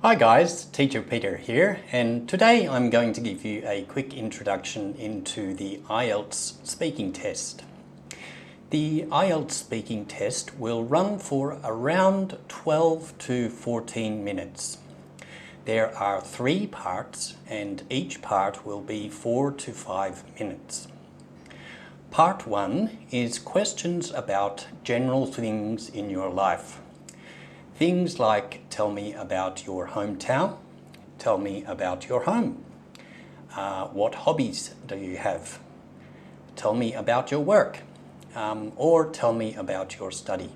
Hi guys, Teacher Peter here, and today I'm going to give you a quick introduction into the IELTS speaking test. The IELTS speaking test will run for around 12 to 14 minutes. There are 3 parts and each part will be 4 to 5 minutes. Part 1 is questions about general things in your life. Things like, tell me about your hometown, tell me about your home, what hobbies do you have, tell me about your work, or tell me about your study.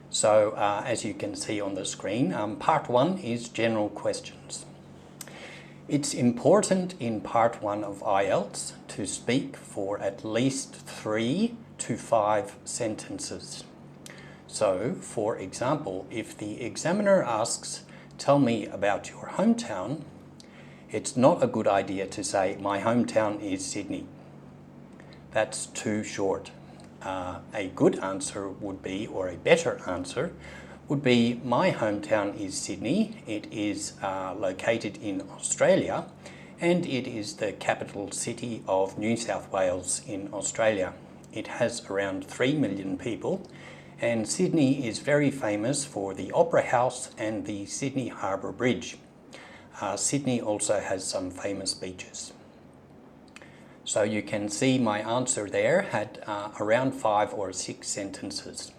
So as you can see on the screen, part 1 is general questions. It's important in part 1 of IELTS to speak for at least 3 to 5 sentences. So, for example, if the examiner asks, tell me about your hometown, it's not a good idea to say, my hometown is Sydney. That's too short. A good answer would be, or a better answer, would be, my hometown is Sydney. It is located in Australia, and it is the capital city of New South Wales in Australia. It has around 3 million people. And Sydney is very famous for the Opera House and the Sydney Harbour Bridge. Sydney also has some famous beaches. So you can see my answer there had around 5 or 6 sentences.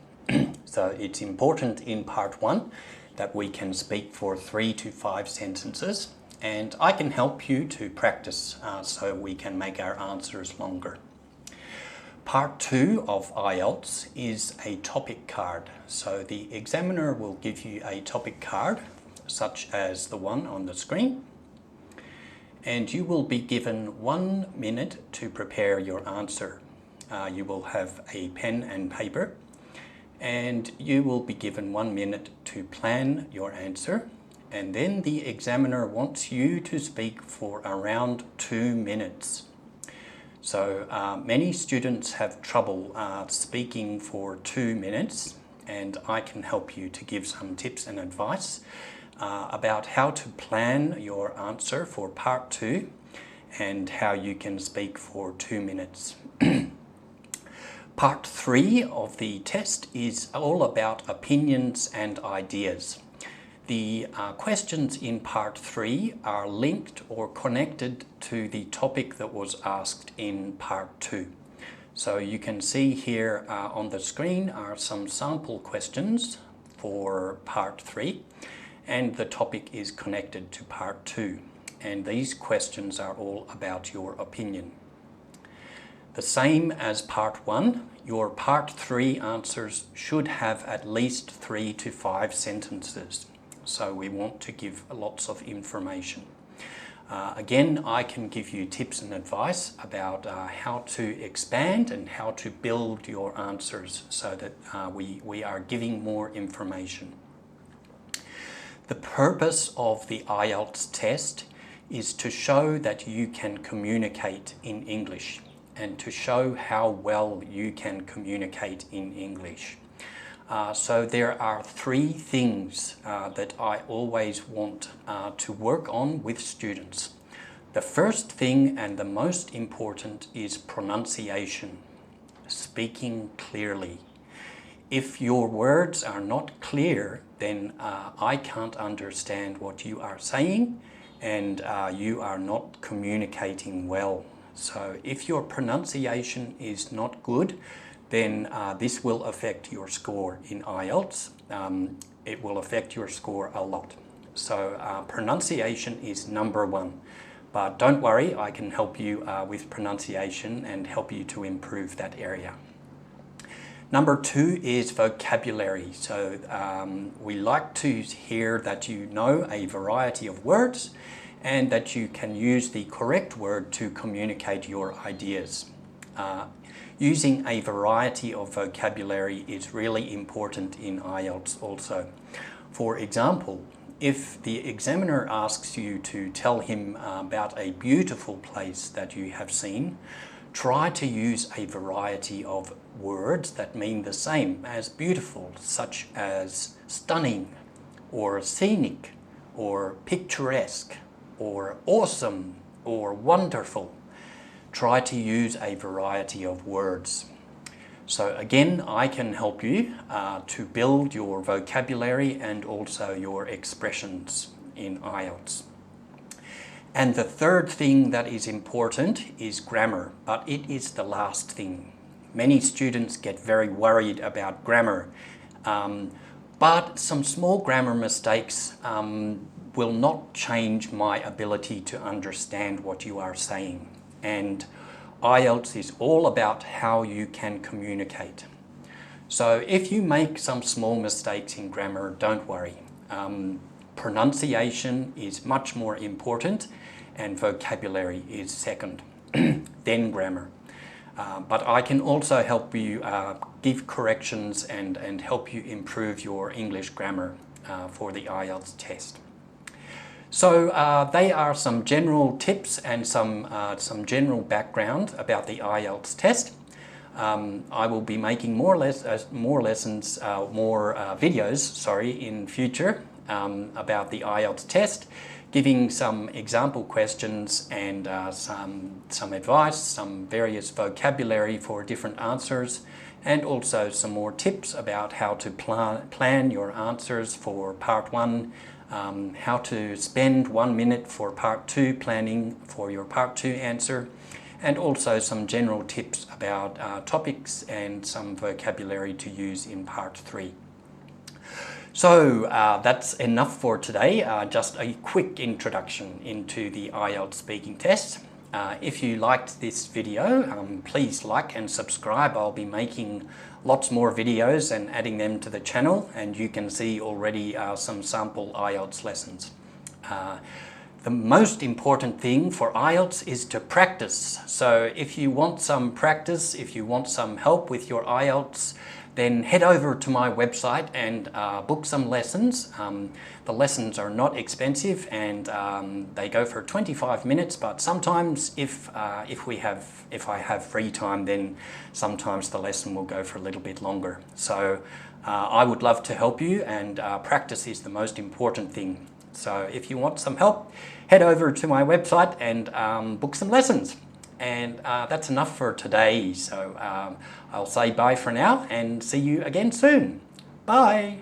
So it's important in part 1 that we can speak for 3 to 5 sentences, and I can help you to practice so we can make our answers longer. Part 2 of IELTS is a topic card. So the examiner will give you a topic card, such as the one on the screen, and you will be given 1 minute to prepare your answer. You will have a pen and paper, and you will be given 1 minute to plan your answer, and then the examiner wants you to speak for around 2 minutes. So many students have trouble speaking for 2 minutes, and I can help you to give some tips and advice about how to plan your answer for part 2 and how you can speak for 2 minutes. Part 3 of the test is all about opinions and ideas. The questions in part 3 are linked or connected to the topic that was asked in part 2. So you can see here on the screen are some sample questions for part 3, and the topic is connected to part 2. And these questions are all about your opinion. The same as part 1, your part 3 answers should have at least 3 to 5 sentences. So we want to give lots of information. Again, I can give you tips and advice about how to expand and how to build your answers so that we are giving more information. The purpose of the IELTS test is to show that you can communicate in English and to show how well you can communicate in English. So there are 3 things that I always want to work on with students. The first thing and the most important is pronunciation, speaking clearly. If your words are not clear, then I can't understand what you are saying, and you are not communicating well. So if your pronunciation is not good, then this will affect your score in IELTS. It will affect your score a lot. So pronunciation is number 1. But don't worry, I can help you with pronunciation and help you to improve that area. Number 2 is vocabulary. So we like to hear that you know a variety of words and that you can use the correct word to communicate your ideas. Using a variety of vocabulary is really important in IELTS also. For example, if the examiner asks you to tell him about a beautiful place that you have seen, try to use a variety of words that mean the same as beautiful, such as stunning or scenic or picturesque, or awesome, or wonderful. Try to use a variety of words. So again, I can help you to build your vocabulary and also your expressions in IELTS. And the third thing that is important is grammar, but it is the last thing. Many students get very worried about grammar, but some small grammar mistakes will not change my ability to understand what you are saying. And IELTS is all about how you can communicate. So if you make some small mistakes in grammar, don't worry. Pronunciation is much more important and vocabulary is second, then grammar. But I can also help you give corrections and help you improve your English grammar for the IELTS test. So they are some general tips and some general background about the IELTS test. I will be making more videos, in future about the IELTS test, giving some example questions and some advice, some various vocabulary for different answers, and also some more tips about how to plan your answers for part 1, how to spend 1 minute for part 2 planning for your part 2 answer, and also some general tips about topics and some vocabulary to use in part 3. So that's enough for today, just a quick introduction into the IELTS speaking test. If you liked this video, please like and subscribe. I'll be making lots more videos and adding them to the channel, and you can see already some sample IELTS lessons. The most important thing for IELTS is to practice. So if you want some practice, if you want some help with your IELTS, then head over to my website and book some lessons. The lessons are not expensive and they go for 25 minutes, but sometimes if I have free time, then sometimes the lesson will go for a little bit longer. So I would love to help you, and practice is the most important thing. So if you want some help, head over to my website and book some lessons. And that's enough for today. So I'll say bye for now and see you again soon. Bye.